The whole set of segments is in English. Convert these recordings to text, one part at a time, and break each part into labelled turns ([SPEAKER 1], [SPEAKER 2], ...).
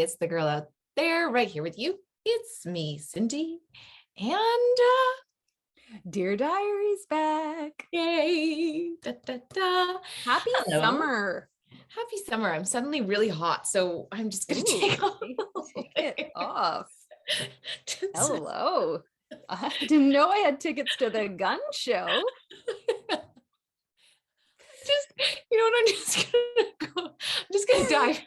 [SPEAKER 1] it's the girl out there right here with you. It's me, Cindy. And
[SPEAKER 2] Dear Diary's back.
[SPEAKER 1] yay. Da, da, da.
[SPEAKER 2] Happy
[SPEAKER 1] Hello.
[SPEAKER 2] Summer.
[SPEAKER 1] Happy summer. I'm suddenly really hot, so I'm just going to take
[SPEAKER 2] it off. Hello. I didn't know I had tickets to the gun show.
[SPEAKER 1] You know what? I'm just gonna dive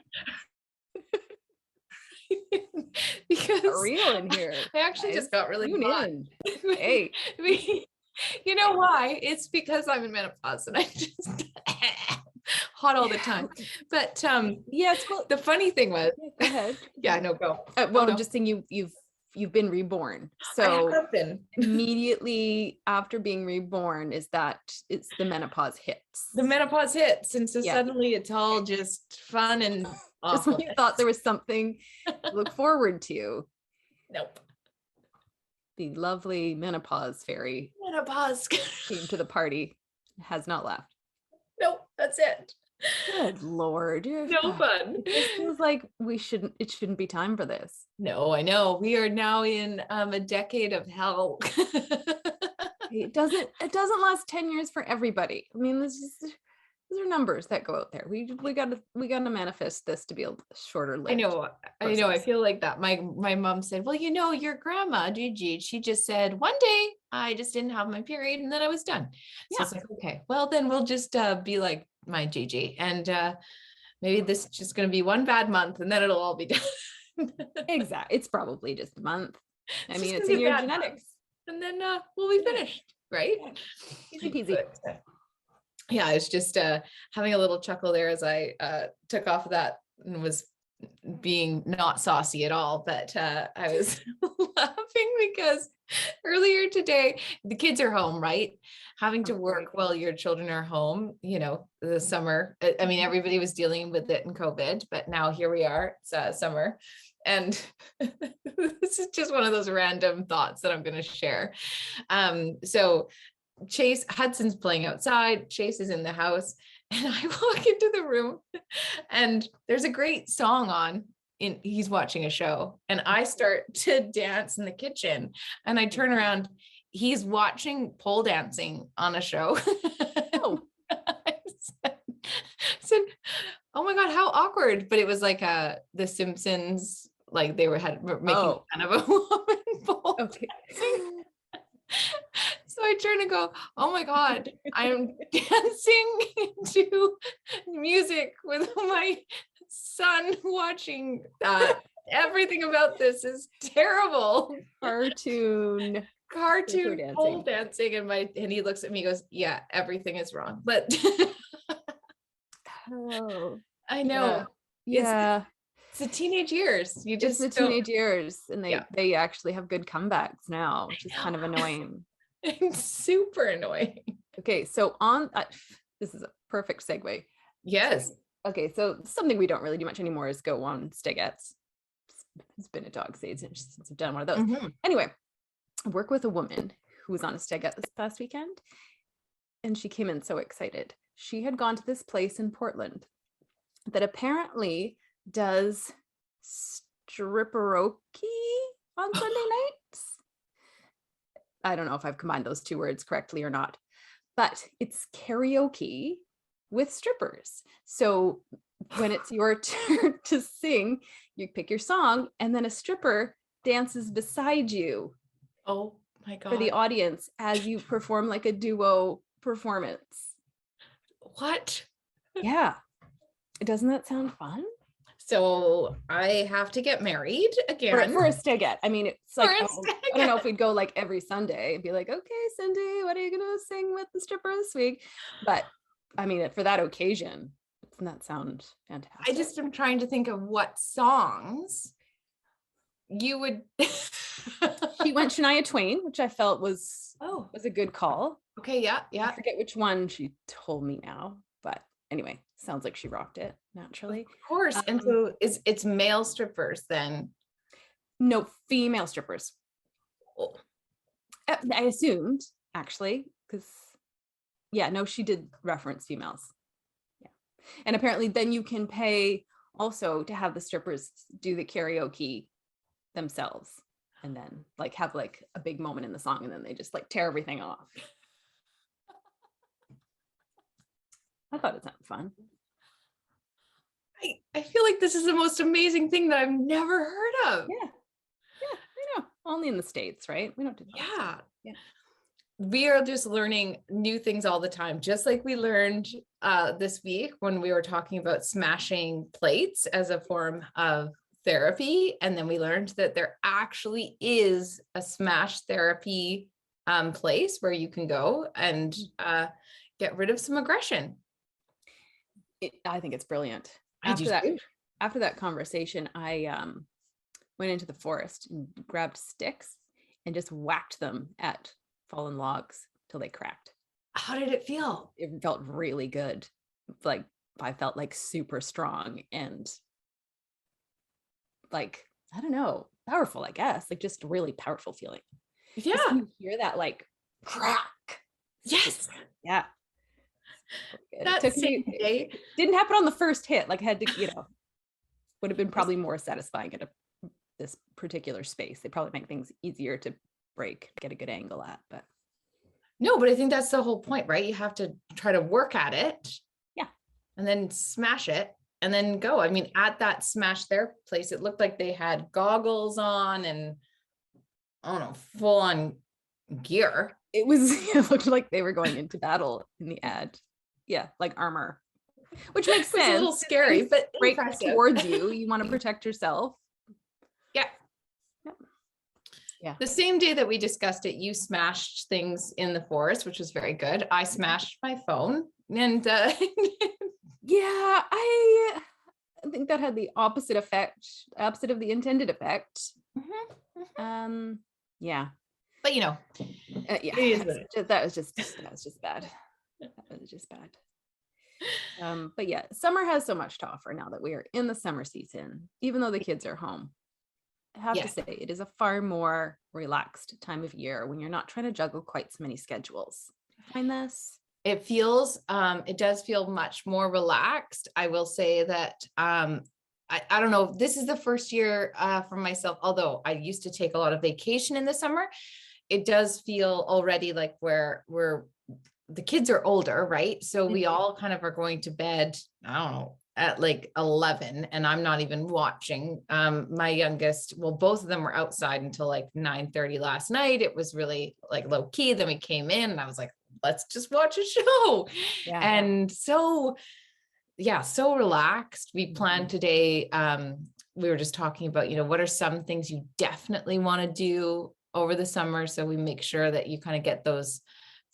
[SPEAKER 1] because
[SPEAKER 2] real in here.
[SPEAKER 1] I actually just got really hot.
[SPEAKER 2] Hey,
[SPEAKER 1] you know why? It's because I'm in menopause and I just hot all the time. But
[SPEAKER 2] yes, well,
[SPEAKER 1] the funny thing was,
[SPEAKER 2] go ahead.
[SPEAKER 1] Yeah, no, go.
[SPEAKER 2] I'm just saying you've been reborn. So
[SPEAKER 1] I have been.
[SPEAKER 2] Immediately after being reborn it's the menopause hits.
[SPEAKER 1] The menopause hits. And so suddenly it's all just fun and
[SPEAKER 2] just when you thought there was something to look forward to.
[SPEAKER 1] Nope.
[SPEAKER 2] The lovely menopause fairy came to the party, has not left.
[SPEAKER 1] Nope, that's it.
[SPEAKER 2] Good Lord.
[SPEAKER 1] No fun.
[SPEAKER 2] It feels like it shouldn't be time for this.
[SPEAKER 1] No, I know. We are now in a decade of hell.
[SPEAKER 2] It doesn't last 10 years for everybody. I mean, these are numbers that go out there. We gotta manifest this to be a shorter lived.
[SPEAKER 1] I know. I feel like that. My mom said, well, your grandma, Gigi, she just said one day I just didn't have my period and then I was done. So it's like, okay, well then we'll just be like my Gigi, and maybe this is just going to be one bad month and then it'll all be done.
[SPEAKER 2] Exactly. It's probably just a month. I mean, it's in your genetics.
[SPEAKER 1] And then we'll be finished, right?
[SPEAKER 2] Easy peasy.
[SPEAKER 1] Yeah, I was just having a little chuckle there as I took off of that and was being not saucy at all, but I was laughing because earlier today, the kids are home, right? Having to work while your children are home, the summer. I mean, everybody was dealing with it in COVID, but now here we are, it's summer. And this is just one of those random thoughts that I'm going to share. So Hudson's playing outside, Chase is in the house, and I walk into the room and there's a great song on. He's watching a show and I start to dance in the kitchen and I turn around, he's watching pole dancing on a show.
[SPEAKER 2] Oh.
[SPEAKER 1] I said, oh my God, how awkward. But it was like the Simpsons, like they were making fun of a woman pole dancing. So I turn and go, oh my God, I'm dancing to music with my son watching that. Everything about this is terrible.
[SPEAKER 2] Cartoon
[SPEAKER 1] pole dancing, and he looks at me and goes, yeah, everything is wrong. But I know.
[SPEAKER 2] Yeah.
[SPEAKER 1] It's the teenage years.
[SPEAKER 2] It's the teenage years, and they actually have good comebacks now, which is kind of annoying.
[SPEAKER 1] It's super annoying.
[SPEAKER 2] Okay, so this is a perfect segue.
[SPEAKER 1] Yes.
[SPEAKER 2] Okay, so something we don't really do much anymore is go on stegettes. It's been a dog's age since I've done one of those. Mm-hmm. Anyway, I work with a woman who was on a stegette this past weekend, and she came in so excited. She had gone to this place in Portland that apparently does stripparaoke on Sunday nights. I don't know if I've combined those two words correctly or not, but it's karaoke with strippers. So when it's your turn to sing, you pick your song and then a stripper dances beside you.
[SPEAKER 1] Oh my God.
[SPEAKER 2] For the audience as you perform like a duo performance.
[SPEAKER 1] What?
[SPEAKER 2] Yeah. Doesn't that sound fun?
[SPEAKER 1] So I have to get married again.
[SPEAKER 2] For a stegette. I mean, it's like, I don't know if we'd go like every Sunday and be like, okay, Cindy, what are you going to sing with the stripper this week? But I mean, for that occasion, doesn't that sound fantastic?
[SPEAKER 1] I just am trying to think of what songs you would.
[SPEAKER 2] She went Shania Twain, which I felt was a good call.
[SPEAKER 1] Okay, yeah.
[SPEAKER 2] I forget which one she told me now, but anyway, sounds like she rocked it naturally.
[SPEAKER 1] Of course. And so it's male strippers then?
[SPEAKER 2] No, female strippers. Oh. I assumed, actually, because she did reference females. Yeah. And apparently then you can pay also to have the strippers do the karaoke themselves and then like have like a big moment in the song and then they just like tear everything off. I thought it sounded fun.
[SPEAKER 1] I feel like this is the most amazing thing that I've never heard of.
[SPEAKER 2] Yeah, I know. Only in the States, right? We don't do that.
[SPEAKER 1] Yeah. We are just learning new things all the time, just like we learned this week when we were talking about smashing plates as a form of therapy. And then we learned that there actually is a smash therapy place where you can go and get rid of some aggression.
[SPEAKER 2] I think it's brilliant.
[SPEAKER 1] I do too.
[SPEAKER 2] After that conversation, I went into the forest and grabbed sticks and just whacked them at fallen logs till they cracked.
[SPEAKER 1] How did it feel?
[SPEAKER 2] It felt really good. Like I felt like super strong and like, I don't know, powerful, I guess. Like just a really powerful feeling.
[SPEAKER 1] Yeah.
[SPEAKER 2] You hear that like crack.
[SPEAKER 1] Yes.
[SPEAKER 2] Yeah.
[SPEAKER 1] That same day.
[SPEAKER 2] It didn't happen on the first hit. Like I had to, would have been probably more satisfying at this particular space. They probably make things easier to break, get a good angle at, but
[SPEAKER 1] no, but I think that's the whole point, right? You have to try to work at it.
[SPEAKER 2] Yeah.
[SPEAKER 1] And then smash it and then go. I mean, at that smash their place, it looked like they had goggles on and I don't know, full on gear.
[SPEAKER 2] It looked like they were going into battle in the ad. Yeah, like armor, which makes sense.
[SPEAKER 1] It's a little scary, but
[SPEAKER 2] break towards you. You want to protect yourself.
[SPEAKER 1] Yeah.
[SPEAKER 2] Yeah.
[SPEAKER 1] The same day that we discussed it, you smashed things in the forest, which was very good. I smashed my phone and
[SPEAKER 2] yeah, I think that had the opposite of the intended effect.
[SPEAKER 1] Mm-hmm.
[SPEAKER 2] Yeah.
[SPEAKER 1] But
[SPEAKER 2] yeah, that was just bad. That was just bad. But yeah, summer has so much to offer now that we are in the summer season, even though the kids are home. I have to say it is a far more relaxed time of year when you're not trying to juggle quite so many schedules. I find this.
[SPEAKER 1] It does feel much more relaxed. I will say that, I don't know, this is the first year for myself, although I used to take a lot of vacation in the summer. It does feel already like the kids are older, right? So we all kind of are going to bed, I don't know, at like 11 and I'm not even watching. My youngest, well, both of them were outside until like 9:30 last night. It was really like low key. Then we came in and I was like, let's just watch a show.
[SPEAKER 2] Yeah.
[SPEAKER 1] And so relaxed. We planned today. We were just talking about, what are some things you definitely want to do over the summer? So we make sure that you kind of get those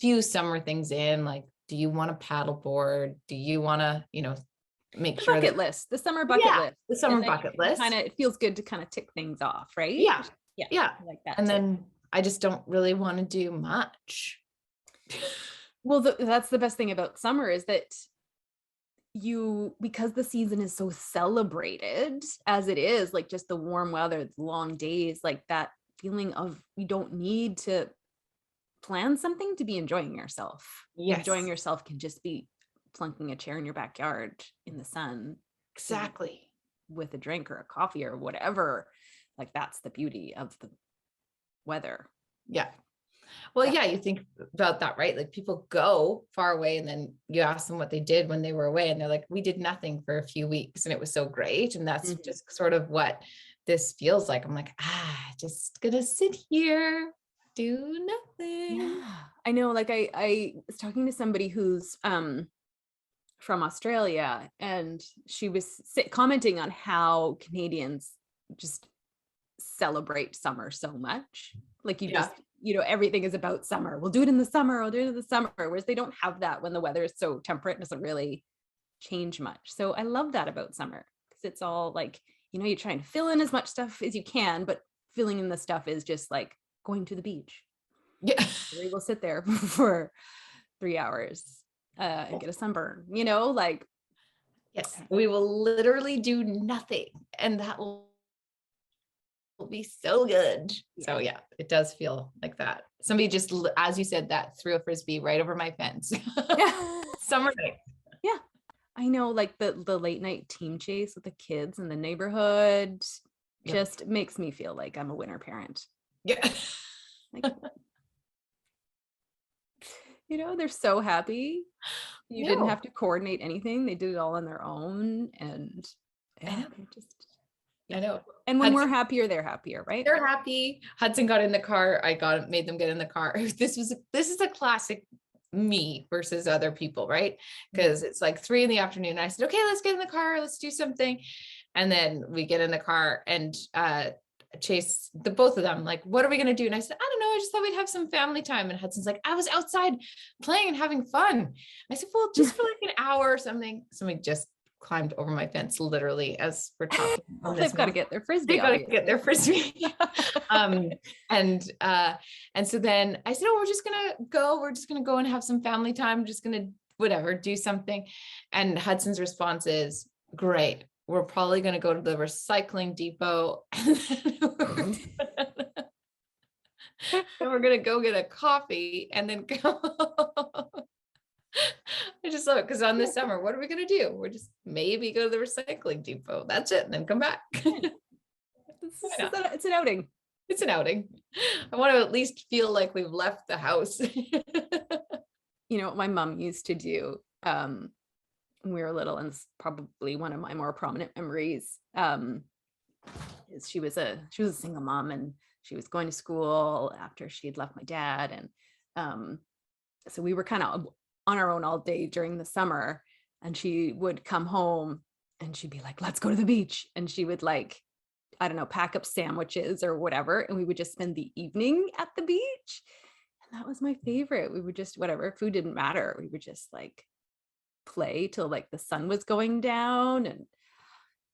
[SPEAKER 1] few summer things in, like, do you want to paddleboard? Do you want to, make sure
[SPEAKER 2] bucket list, the summer bucket list,
[SPEAKER 1] the summer bucket list.
[SPEAKER 2] It feels good to kind of tick things off, right?
[SPEAKER 1] Yeah.
[SPEAKER 2] I like that.
[SPEAKER 1] And then I just don't really want to do much.
[SPEAKER 2] Well, that's the best thing about summer is that because the season is so celebrated as it is, like just the warm weather, the long days, like that feeling of you don't need to plan something to be enjoying yourself.
[SPEAKER 1] Yes.
[SPEAKER 2] Enjoying yourself can just be plunking a chair in your backyard in the sun.
[SPEAKER 1] Exactly.
[SPEAKER 2] With a drink or a coffee or whatever. Like that's the beauty of the weather.
[SPEAKER 1] Yeah. Well, yeah, you think about that, right? Like people go far away and then you ask them what they did when they were away and they're like, we did nothing for a few weeks and it was so great. And that's just sort of what this feels like. I'm like, just gonna sit here, do nothing.
[SPEAKER 2] Yeah. I know, like I was talking to somebody who's from Australia and she was commenting on how Canadians just celebrate summer so much. Like just, everything is about summer. We'll do it in the summer. I'll do it in the summer. Whereas they don't have that when the weather is so temperate, it doesn't really change much. So I love that about summer because it's all like, you're trying to fill in as much stuff as you can, but filling in the stuff is just like going to the beach.
[SPEAKER 1] Yeah.
[SPEAKER 2] We will sit there for 3 hours and get a sunburn, like.
[SPEAKER 1] Yes, we will literally do nothing. And that will be so good. Yeah. So yeah, it does feel like that. Somebody just, as you said, that threw a Frisbee right over my fence.
[SPEAKER 2] Yeah.
[SPEAKER 1] Summer night.
[SPEAKER 2] Yeah. I know, like the late night team chase with the kids in the neighborhood just makes me feel like I'm a winner parent.
[SPEAKER 1] Yeah.
[SPEAKER 2] Like, you know, they're so happy. You didn't have to coordinate anything. They did it all on their own. And
[SPEAKER 1] I know.
[SPEAKER 2] Yeah.
[SPEAKER 1] I know.
[SPEAKER 2] And when we're happier, they're happier, right?
[SPEAKER 1] They're happy. Hudson got in the car. Made them get in the car. This is a classic me versus other people, right? Because it's like 3 p.m. I said, okay, let's get in the car. Let's do something. And then we get in the car and Chase, the both of them, like, what are we going to do? And I said, I don't know. I just thought we'd have some family time. And Hudson's like, I was outside playing and having fun. I said, well, just for like an hour or something. Somebody just climbed over my fence, literally, as we're talking.
[SPEAKER 2] They've got to get their frisbee.
[SPEAKER 1] They got to get their frisbee. And so then I said, oh, we're just going to go and have some family time. I'm just going to, whatever, do something. And Hudson's response is, great. We're probably going to go to the recycling depot. And we're going to go get a coffee and then go. I just love it because on this summer, what are we going to do? We're just maybe go to the recycling depot. That's it. And then come back.
[SPEAKER 2] It's an outing.
[SPEAKER 1] It's an outing. I want to at least feel like we've left the house.
[SPEAKER 2] You know what my mom used to do when we were little, and it's probably one of my more prominent memories, is she was a single mom, and she was going to school after she'd left my dad. And so we were kind of on our own all day during the summer, and she would come home and she'd be like, let's go to the beach. And she would, like, I don't know, pack up sandwiches or whatever. And we would just spend the evening at the beach. And that was my favorite. We would just, whatever, food didn't matter. We would just like play till like the sun was going down, and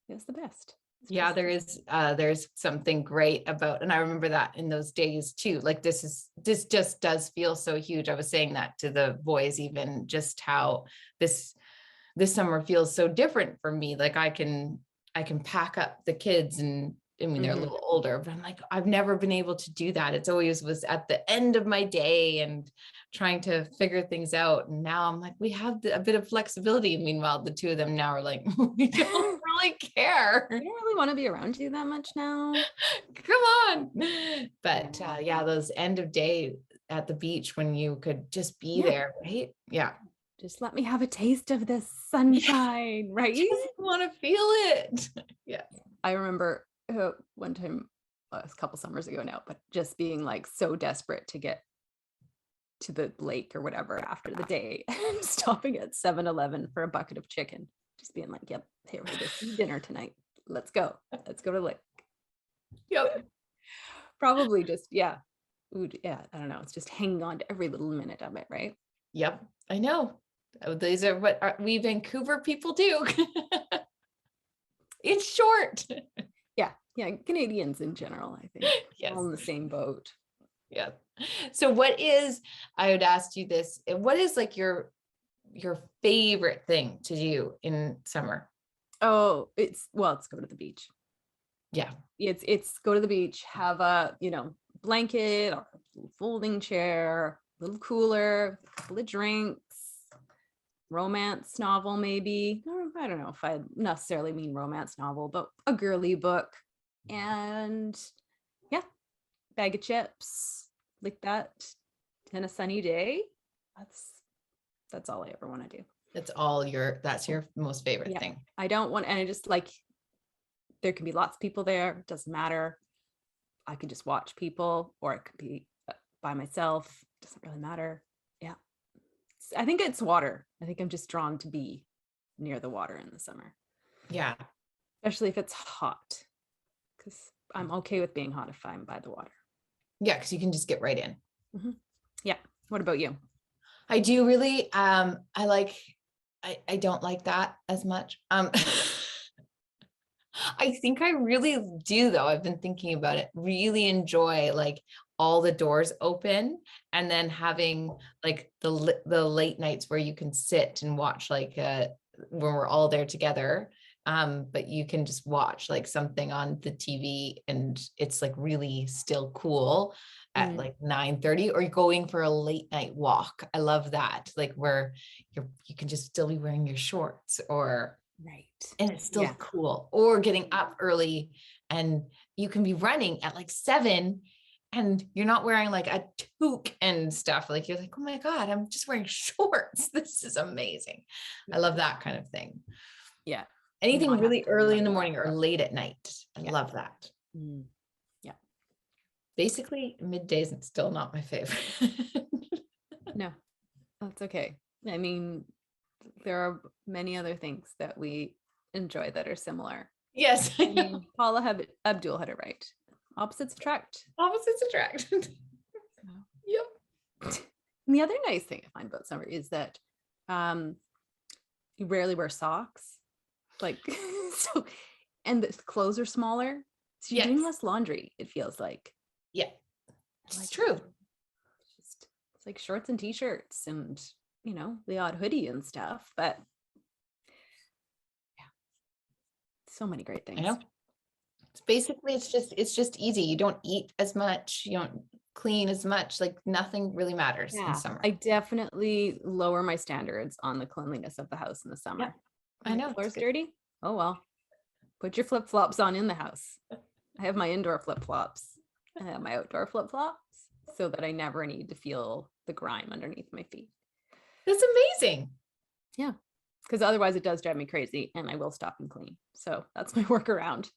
[SPEAKER 2] it was the best.
[SPEAKER 1] Yeah, there's something great about, and I remember that in those days too. Like this just does feel so huge. I was saying that to the boys, even just how this summer feels so different for me. Like I can pack up the kids, and I mean, they're a little older, but I'm like, I've never been able to do that. It's always was at the end of my day and trying to figure things out. And now I'm like, we have a bit of flexibility. Meanwhile, the two of them now are like, we don't really care.
[SPEAKER 2] I don't really want to be around you that much now.
[SPEAKER 1] Come on. But yeah, those end of day at the beach when you could just be there, right? Yeah.
[SPEAKER 2] Just let me have a taste of this sunshine, right?
[SPEAKER 1] I just want to feel it. Yeah.
[SPEAKER 2] I remember one time, a couple summers ago now, but just being like so desperate to get to the lake or whatever after the day, and stopping at 7-Eleven for a bucket of chicken, just being like, yep, here we go, dinner tonight. Let's go to the lake.
[SPEAKER 1] Yep.
[SPEAKER 2] Probably just, yeah. Ooh, yeah, I don't know. It's just hanging on to every little minute of it, right?
[SPEAKER 1] Yep. I know. These are what we Vancouver people do. It's short.
[SPEAKER 2] Yeah, Canadians in general, I think.
[SPEAKER 1] Yes.
[SPEAKER 2] All in the same boat.
[SPEAKER 1] Yeah. So I would ask you this, what is like your favorite thing to do in summer?
[SPEAKER 2] Oh, it's go to the beach.
[SPEAKER 1] Yeah.
[SPEAKER 2] It's go to the beach, have a, blanket or a folding chair, a little cooler, a couple of drinks, romance novel, maybe. I don't know if I necessarily mean romance novel, but a girly book, and yeah, bag of chips like that, and a sunny day. That's all I ever want to do. That's your most favorite thing. I don't want, and I just like, there can be lots of people there. It doesn't matter. I could just watch people, or it could be by myself. It doesn't really matter. Yeah. I think it's water. I think I'm just drawn to be near the water in the summer. Yeah. Especially if it's hot, because I'm okay with being hot if I'm by the water. Yeah, because you can just get right in. Mm-hmm. Yeah. What about you? I do really, I don't like that as much. I think I really do, though. I've been thinking about it. Really enjoy like all the doors open, and then having like the late nights where you can sit and watch, like when we're all there together.
[SPEAKER 1] But you can just watch like something on the TV and it's like really still cool at like 9:30, or you're going for a late night walk. I love that. Like where you can just still be wearing your shorts, or
[SPEAKER 2] Right.
[SPEAKER 1] and it's still cool, or getting up early and you can be running at like 7 and you're not wearing like a toque and stuff. Like you're like, oh my God, I'm just wearing shorts. This is amazing. I love that kind of thing.
[SPEAKER 2] Yeah.
[SPEAKER 1] Anything really early in the morning or late at night. I love that.
[SPEAKER 2] Yeah.
[SPEAKER 1] Basically, middays is still not my favorite.
[SPEAKER 2] No, that's okay. I mean, there are many other things that we enjoy that are similar.
[SPEAKER 1] Yes.
[SPEAKER 2] I mean, Paula Abdul had it right. Opposites attract.
[SPEAKER 1] Opposites attract. Yep.
[SPEAKER 2] And the other nice thing I find about summer is that you rarely wear socks. Like, so, and the clothes are smaller. So you're doing less laundry, it feels like.
[SPEAKER 1] Yeah. It's true.
[SPEAKER 2] It's like shorts and t-shirts and, you know, the odd hoodie and stuff, but yeah, so many great things.
[SPEAKER 1] I know. It's basically, it's just easy. You don't eat as much. You don't clean as much. Like nothing really matters in summer.
[SPEAKER 2] I definitely lower my standards on the cleanliness of the house in the summer.
[SPEAKER 1] Yeah. I know.
[SPEAKER 2] Floor's dirty. Oh, well, put your flip-flops on in the house. I have my indoor flip-flops. I have my outdoor flip-flops so that I never need to feel the grime underneath my feet.
[SPEAKER 1] That's amazing.
[SPEAKER 2] Yeah. Because otherwise it does drive me crazy and I will stop and clean. So that's my workaround.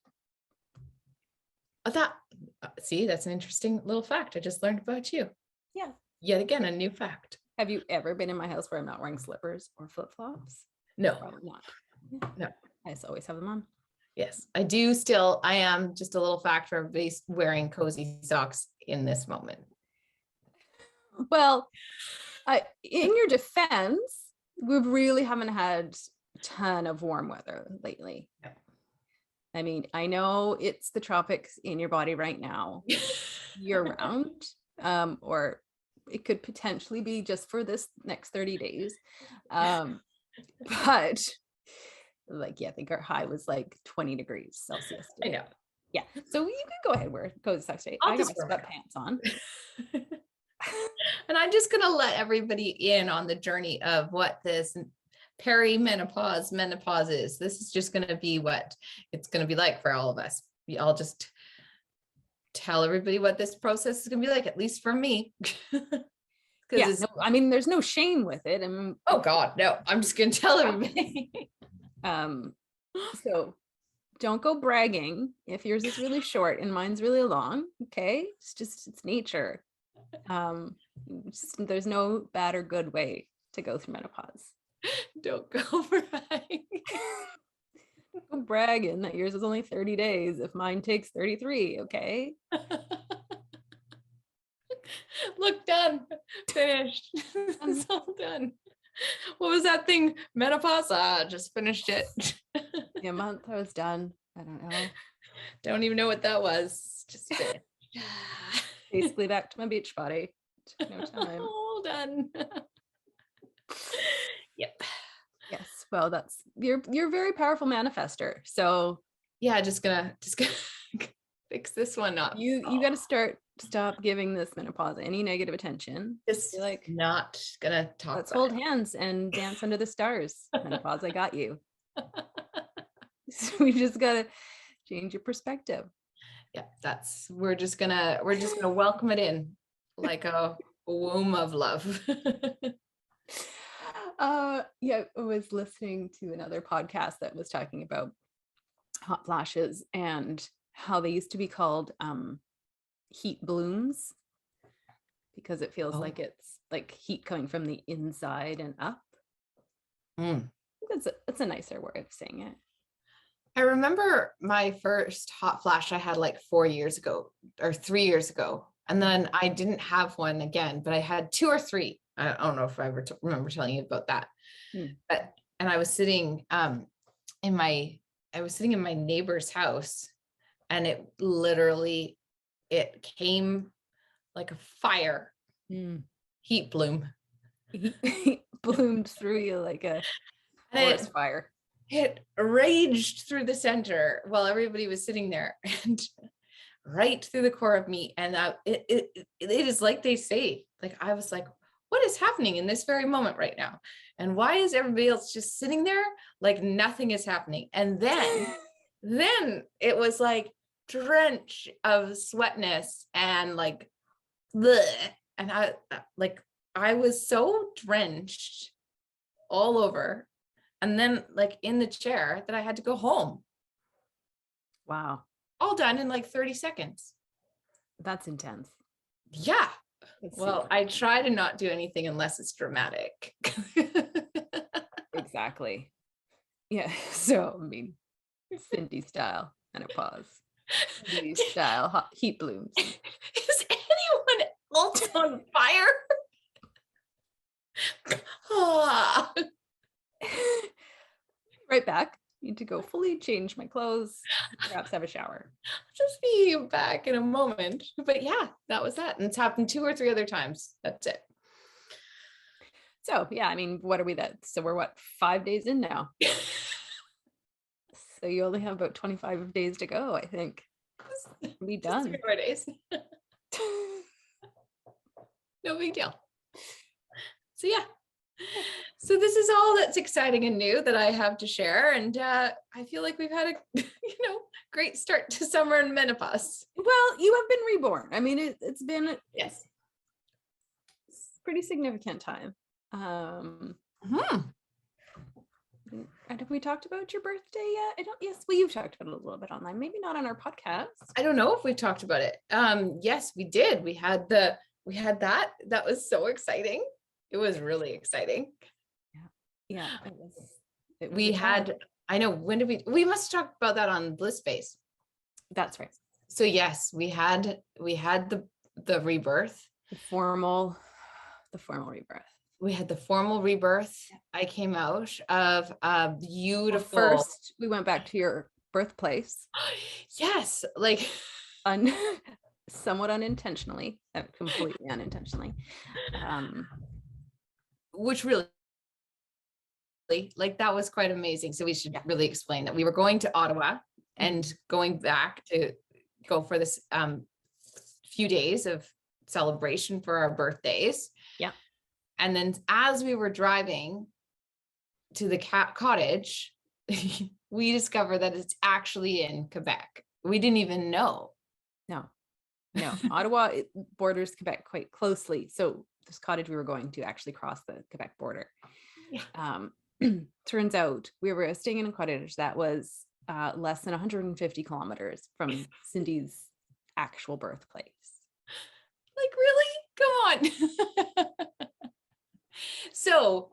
[SPEAKER 1] See, that's an interesting little fact I just learned about you.
[SPEAKER 2] Yeah.
[SPEAKER 1] Yet again, a new fact.
[SPEAKER 2] Have you ever been in my house where I'm not wearing slippers or flip-flops?
[SPEAKER 1] No.
[SPEAKER 2] Probably not.
[SPEAKER 1] No.
[SPEAKER 2] I just always have them on.
[SPEAKER 1] Yes, I am just a little factor of wearing cozy socks in this moment.
[SPEAKER 2] Well, in your defense, we really haven't had a ton of warm weather lately.
[SPEAKER 1] Yeah.
[SPEAKER 2] I mean, I know it's the tropics in your body right now, year round, or it could potentially be just for this next 30 days. But like, yeah, I think our high was like 20 degrees Celsius today. I know. Yeah. So you can go ahead and wear cozy socks today. I got my sweatpants on.
[SPEAKER 1] And I'm just going to let everybody in on the journey of what this menopause is. This is just going to be what it's going to be like for all of us. I'll just tell everybody what this process is going to be like, at least for me.
[SPEAKER 2] Yeah, no, I mean, there's no shame with it.
[SPEAKER 1] Oh God, no, I'm just going to tell everybody.
[SPEAKER 2] So don't go bragging if yours is really short and mine's really long. Okay. It's nature. There's no bad or good way to go through menopause.
[SPEAKER 1] Don't go bragging.
[SPEAKER 2] Go bragging that yours is only 30 days if mine takes 33. Okay.
[SPEAKER 1] Look, done, finished. It's all done. What was that thing? Menopause? Just finished it.
[SPEAKER 2] Yeah, a month I was done. I don't know.
[SPEAKER 1] Don't even know what that was. Just finished.
[SPEAKER 2] Basically back to my beach body. Took no time.
[SPEAKER 1] All done. Yep.
[SPEAKER 2] Yes. Well, you're a very powerful manifester. So
[SPEAKER 1] yeah, just gonna fix this one up.
[SPEAKER 2] You got to stop giving this menopause any negative attention.
[SPEAKER 1] Just like not gonna talk.
[SPEAKER 2] Let's hold hands and dance under the stars. Menopause, I got you. So we just gotta change your perspective.
[SPEAKER 1] Yeah, we're just gonna welcome it in like a womb of love.
[SPEAKER 2] Yeah, I was listening to another podcast that was talking about hot flashes and how they used to be called heat blooms because it feels like it's like heat coming from the inside and up. That's a nicer way of saying it.
[SPEAKER 1] I remember my first hot flash I had like 4 years ago or 3 years ago. And then I didn't have one again, but I had 2 or 3. I don't know if I ever remember telling you about that. And I was sitting in my neighbor's house, and it came like a fire, heat bloom.
[SPEAKER 2] Bloomed through you like a forest fire.
[SPEAKER 1] it raged through the center while everybody was sitting there, and right through the core of me. And it is like they say, like, I was like, what is happening in this very moment right now? And why is everybody else just sitting there like nothing is happening? And then it was like drench of sweatness and like, bleh. And I was so drenched all over, and then like in the chair, that I had to go home.
[SPEAKER 2] Wow.
[SPEAKER 1] All done in like 30 seconds.
[SPEAKER 2] That's intense.
[SPEAKER 1] Yeah. Well, I try to not do anything unless it's dramatic.
[SPEAKER 2] Exactly. Yeah. So, I mean, Cindy style and a pause. Cindy style heat blooms.
[SPEAKER 1] Is anyone else on fire?
[SPEAKER 2] Right back. Need to go fully change my clothes, perhaps have a shower.
[SPEAKER 1] Just be back in a moment. But yeah, that was that. And it's happened 2 or 3 other times. That's it.
[SPEAKER 2] So yeah, I mean, what are we that? So we're 5 days in now. So you only have about 25 days to go, I think. We'll be done.
[SPEAKER 1] 3 more days. No big deal. So yeah. So this is all that's exciting and new that I have to share. And I feel like we've had a great start to summer and menopause.
[SPEAKER 2] Well, you have been reborn. I mean, it's been
[SPEAKER 1] yes,
[SPEAKER 2] pretty significant time. And have we talked about your birthday yet? I don't. Yes, well, you've talked about it a little bit online. Maybe not on our podcast.
[SPEAKER 1] I don't know if we've talked about it. Yes, we did. We had that. That was so exciting. It was really exciting.
[SPEAKER 2] Yeah, it was.
[SPEAKER 1] We had. I know. When did we must have talked about that on Bliss Space.
[SPEAKER 2] That's right.
[SPEAKER 1] So yes, we had the rebirth.
[SPEAKER 2] The formal rebirth.
[SPEAKER 1] We had the formal rebirth. I came out of a beautiful.
[SPEAKER 2] Well, first, we went back to your birthplace.
[SPEAKER 1] Yes, like
[SPEAKER 2] somewhat unintentionally, completely unintentionally.
[SPEAKER 1] Which really, like, that was quite amazing. So we should really explain that we were going to Ottawa and going back to go for this few days of celebration for our birthdays.
[SPEAKER 2] Yeah.
[SPEAKER 1] And then as we were driving to the cottage, we discovered that it's actually in Quebec. We didn't even know.
[SPEAKER 2] No. Ottawa borders Quebec quite closely. So this cottage we were going to actually cross the Quebec border. Yeah. Turns out we were staying in a cottage that was less than 150 kilometers from Cindy's actual birthplace.
[SPEAKER 1] Like, really? Come on. So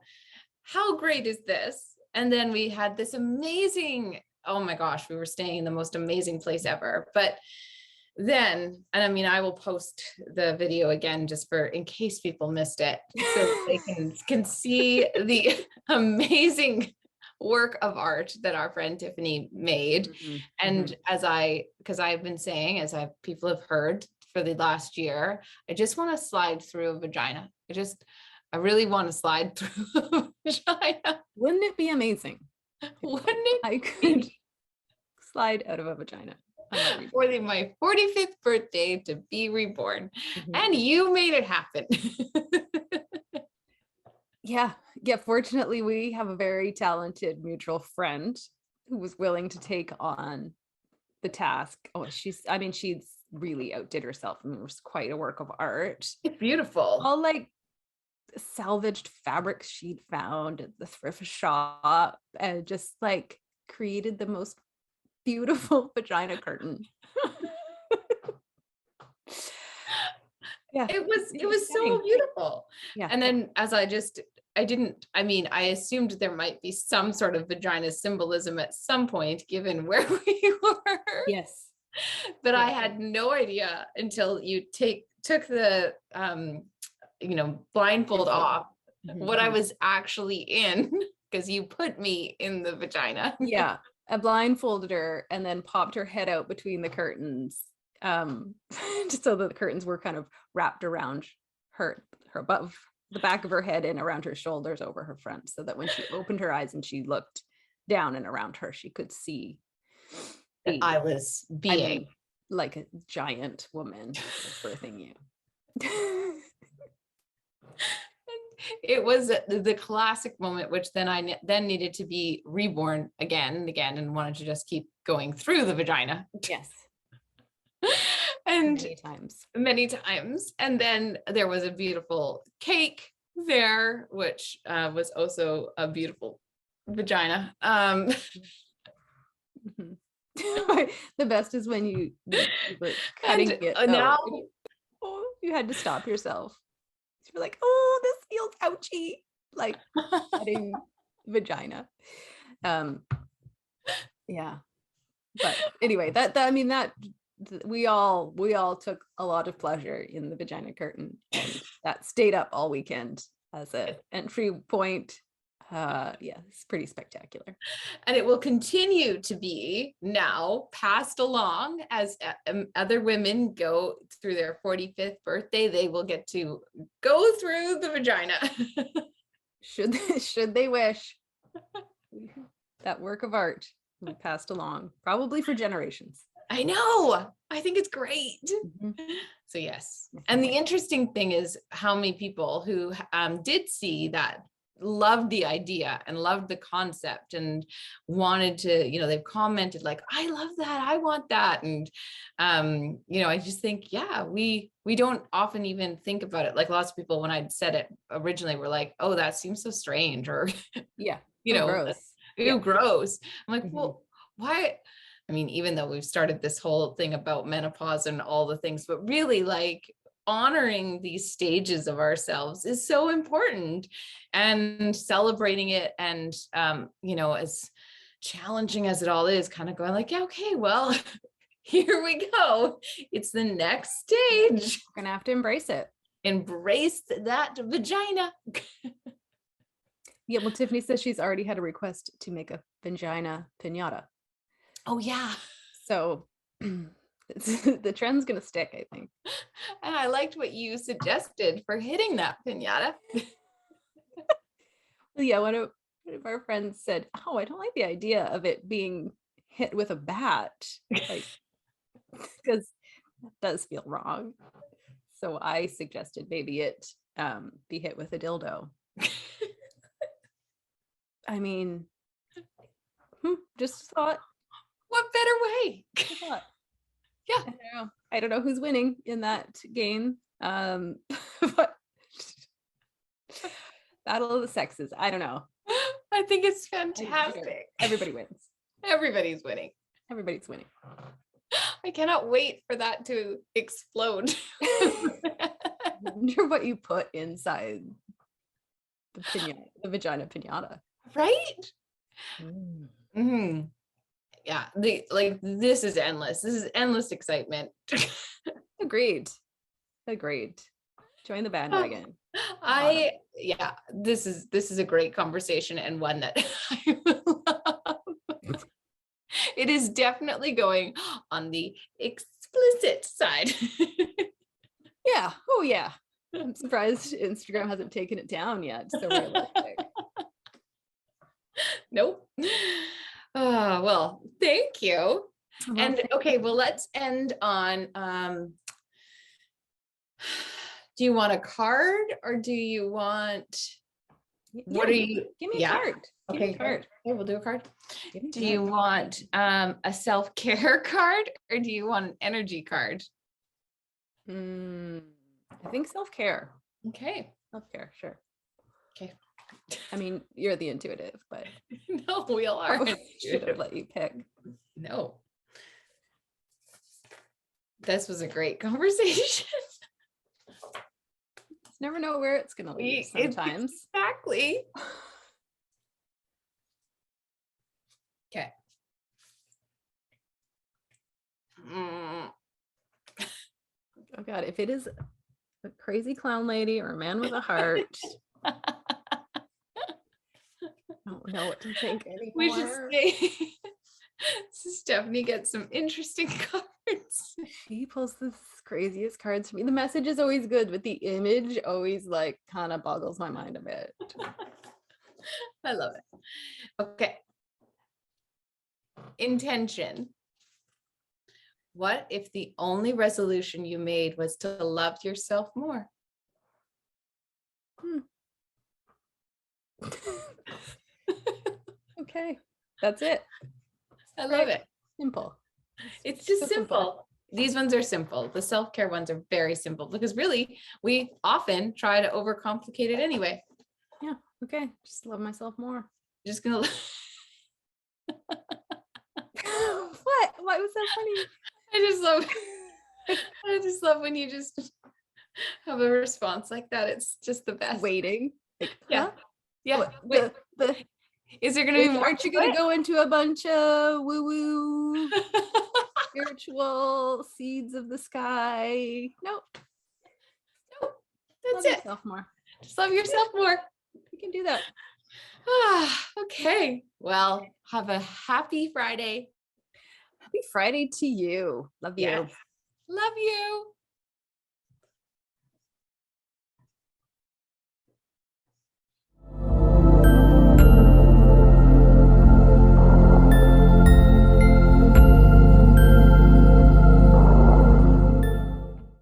[SPEAKER 1] how great is this? And then we had this amazing, oh my gosh, we were staying in the most amazing place ever. But then, and I mean, I will post the video again just for in case people missed it, so they can see the amazing work of art that our friend Tiffany made. Mm-hmm. And because I've been saying, people have heard for the last year, I just want to slide through a vagina. I really want to slide through a vagina.
[SPEAKER 2] Wouldn't it be amazing?
[SPEAKER 1] Wouldn't it?
[SPEAKER 2] I could slide out of a vagina.
[SPEAKER 1] For my 45th birthday to be reborn. Mm-hmm. And you made it happen.
[SPEAKER 2] Yeah. Fortunately, we have a very talented mutual friend who was willing to take on the task. Oh, she's really outdid herself. I mean, it was quite a work of art.
[SPEAKER 1] It's beautiful.
[SPEAKER 2] All like salvaged fabrics she'd found at the thrift shop and just like created the most beautiful vagina curtain. Yeah,
[SPEAKER 1] it was so beautiful.
[SPEAKER 2] Yeah.
[SPEAKER 1] And then I assumed there might be some sort of vagina symbolism at some point given where we were.
[SPEAKER 2] Yes.
[SPEAKER 1] But I had no idea until you took the blindfold off what I was actually in, because you put me in the vagina.
[SPEAKER 2] Yeah. I blindfolded her and then popped her head out between the curtains, just so that the curtains were kind of wrapped around her above the back of her head and around her shoulders over her front, so that when she opened her eyes and she looked down and around her, she could see
[SPEAKER 1] that I was being
[SPEAKER 2] like a giant woman birthing you.
[SPEAKER 1] It was the classic moment, which then I then needed to be reborn again and again, and wanted to just keep going through the vagina.
[SPEAKER 2] Yes.
[SPEAKER 1] And
[SPEAKER 2] many
[SPEAKER 1] times. And then there was a beautiful cake there, which was also a beautiful vagina.
[SPEAKER 2] The best is when you were cutting it.
[SPEAKER 1] Now
[SPEAKER 2] you had to stop yourself. You're like, oh, this feels ouchy, like cutting vagina. Yeah. But anyway, that I mean, that we all took a lot of pleasure in the vagina curtain, and that stayed up all weekend as an entry point. Yeah, it's pretty spectacular.
[SPEAKER 1] And it will continue to be now passed along as other women go through their 45th birthday. They will get to go through the vagina.
[SPEAKER 2] should they wish. That work of art will be passed along, probably for generations.
[SPEAKER 1] I know. I think it's great.
[SPEAKER 2] Mm-hmm.
[SPEAKER 1] So yes. And the interesting thing is how many people who did see that loved the idea and loved the concept and wanted to, they've commented like, I love that, I want that. And I just think, yeah, we don't often even think about it. Like lots of people, when I said it originally, were like, oh, that seems so strange, or
[SPEAKER 2] yeah,
[SPEAKER 1] gross. Ew, gross. I'm like,
[SPEAKER 2] mm-hmm.
[SPEAKER 1] Well, why? I mean, even though we've started this whole thing about menopause and all the things, but really like honoring these stages of ourselves is so important, and celebrating it. And, as challenging as it all is, kind of going like, yeah, okay, well, here we go. It's the next stage.
[SPEAKER 2] We're going to have to embrace it.
[SPEAKER 1] Embrace that vagina.
[SPEAKER 2] Yeah. Well, Tiffany says she's already had a request to make a vagina piñata.
[SPEAKER 1] Oh yeah. So
[SPEAKER 2] the trend's going to stick, I think.
[SPEAKER 1] And I liked what you suggested for hitting that piñata.
[SPEAKER 2] Yeah, one of our friends said, oh, I don't like the idea of it being hit with a bat, like, because that does feel wrong. So I suggested maybe it be hit with a dildo. I mean, just thought,
[SPEAKER 1] what better way?
[SPEAKER 2] Yeah, I don't know who's winning in that game, but battle of the sexes. I don't know.
[SPEAKER 1] I think it's fantastic.
[SPEAKER 2] Everybody wins.
[SPEAKER 1] Everybody's winning.
[SPEAKER 2] Everybody's winning.
[SPEAKER 1] I cannot wait for that to explode.
[SPEAKER 2] I wonder what you put inside the vagina piñata.
[SPEAKER 1] Right? Mm-hmm. Yeah, this is endless. This is endless excitement.
[SPEAKER 2] Agreed. Join the bandwagon.
[SPEAKER 1] This is a great conversation, and one that I love. It is definitely going on the explicit side.
[SPEAKER 2] Yeah. Oh yeah. I'm surprised Instagram hasn't taken it down yet. So realistic.
[SPEAKER 1] Nope. Oh, well, thank you. And okay, well, let's end on, do you want a card, or do you want,
[SPEAKER 2] what are you? Give me a card.
[SPEAKER 1] Okay, give me a card. Okay, we'll do a card. Do you want a self-care card, or do you want an energy card?
[SPEAKER 2] I think self-care.
[SPEAKER 1] Okay.
[SPEAKER 2] Self-care, sure.
[SPEAKER 1] Okay.
[SPEAKER 2] I mean, you're the intuitive, but
[SPEAKER 1] no, we all are.
[SPEAKER 2] Should have let you pick.
[SPEAKER 1] No. This was a great conversation.
[SPEAKER 2] Just never know where it's gonna lead sometimes.
[SPEAKER 1] Exactly. Okay.
[SPEAKER 2] Oh God, if it is a crazy clown lady or a man with a heart, I don't know what to think anymore.
[SPEAKER 1] We should say Stephanie gets some interesting cards.
[SPEAKER 2] She pulls the craziest cards for me. The message is always good, but the image always like kind of boggles my mind a bit.
[SPEAKER 1] I love it. Okay. intention. What if the only resolution you made was to love yourself more?
[SPEAKER 2] Okay, that's it.
[SPEAKER 1] I love it.
[SPEAKER 2] Simple.
[SPEAKER 1] It's just so simple. These ones are simple. The self-care ones are very simple because really we often try to overcomplicate it anyway.
[SPEAKER 2] Yeah. Okay. Just love myself more.
[SPEAKER 1] Just gonna.
[SPEAKER 2] What? Why was that funny?
[SPEAKER 1] I just love when you just have a response like that. It's just the best.
[SPEAKER 2] Waiting. Like,
[SPEAKER 1] yeah.
[SPEAKER 2] huh?
[SPEAKER 1] Yeah.
[SPEAKER 2] Wait,
[SPEAKER 1] is there going to be more?
[SPEAKER 2] Aren't you going to go into a bunch of woo-woo spiritual seeds of the sky? Nope.
[SPEAKER 1] That's
[SPEAKER 2] love
[SPEAKER 1] it.
[SPEAKER 2] Yourself more.
[SPEAKER 1] Just love yourself more.
[SPEAKER 2] You can do that.
[SPEAKER 1] Okay. Well, have a happy Friday.
[SPEAKER 2] Happy Friday to you. Love you.
[SPEAKER 1] Yes. Love you.